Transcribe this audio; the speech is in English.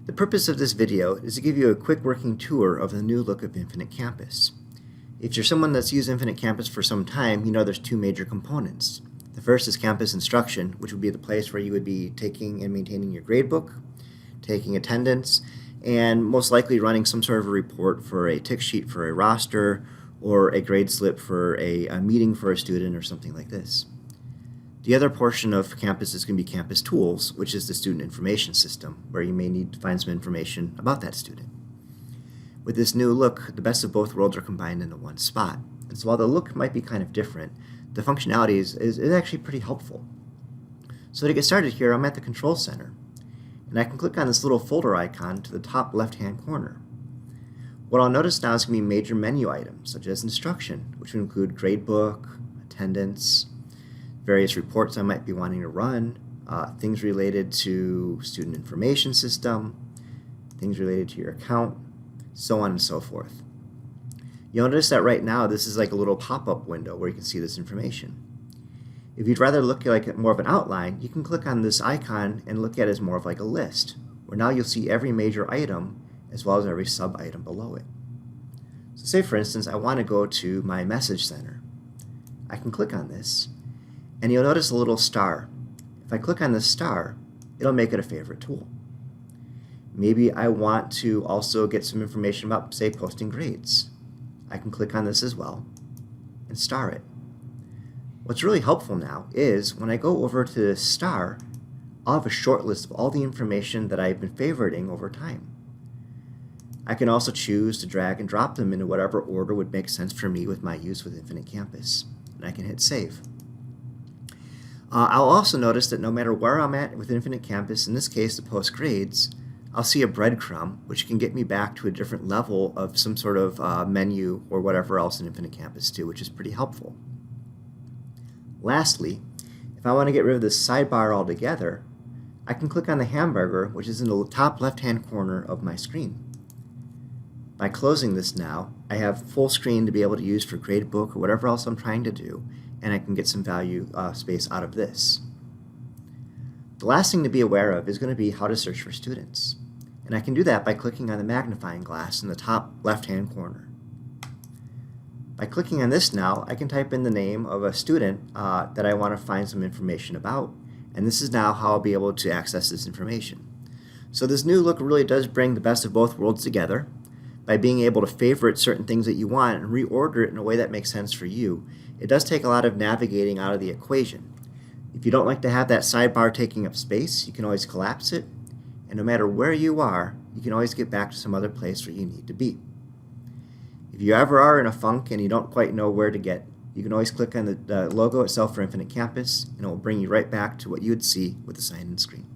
The purpose of this video is to give you a quick working tour of the new look of Infinite Campus. If you're someone that's used Infinite Campus for some time, you know there's two major components. The first is campus instruction, which would be the place where you would be taking and maintaining your gradebook, taking attendance, and most likely running some sort of a report for a tick sheet for a roster or a grade slip for a meeting for a student or something like this. The other portion of campus is going to be campus tools, which is the student information system, where you may need to find some information about that student. With this new look, the best of both worlds are combined into one spot. And so while the look might be kind of different, the functionality is actually pretty helpful. So to get started here, I'm at the Control Center, and I can click on this little folder icon to the top left-hand corner. What I'll notice now is going to be major menu items, such as instruction, which would include gradebook, attendance, various reports I might be wanting to run, things related to student information system, things related to your account, so on and so forth. You'll notice that right now this is like a little pop-up window where you can see this information. If you'd rather look like more of an outline, you can click on this icon and look at it as more of like a list, where now you'll see every major item as well as every sub-item below it. So say for instance I want to go to my message center. I can click on this, and you'll notice a little star. If I click on this star, it'll make it a favorite tool. Maybe I want to also get some information about, say, posting grades. I can click on this as well and star it. What's really helpful now is when I go over to this star, I'll have a short list of all the information that I've been favoriting over time. I can also choose to drag and drop them into whatever order would make sense for me with my use with Infinite Campus, and I can hit save. I'll also notice that no matter where I'm at with Infinite Campus, in this case to post grades, I'll see a breadcrumb which can get me back to a different level of some sort of menu or whatever else in Infinite Campus too, which is pretty helpful. Lastly, if I want to get rid of this sidebar altogether, I can click on the hamburger, which is in the top left-hand corner of my screen. By closing this now, I have full screen to be able to use for gradebook or whatever else I'm trying to do, and I can get some value space out of this. The last thing to be aware of is going to be how to search for students. And I can do that by clicking on the magnifying glass in the top left-hand corner. By clicking on this now, I can type in the name of a student that I want to find some information about, and this is now how I'll be able to access this information. So this new look really does bring the best of both worlds together by being able to favorite certain things that you want and reorder it in a way that makes sense for you. It does take a lot of navigating out of the equation. If you don't like to have that sidebar taking up space, you can always collapse it, and no matter where you are, you can always get back to some other place where you need to be. If you ever are in a funk and you don't quite know where to get, you can always click on the logo itself for Infinite Campus, and it will bring you right back to what you would see with the sign-in screen.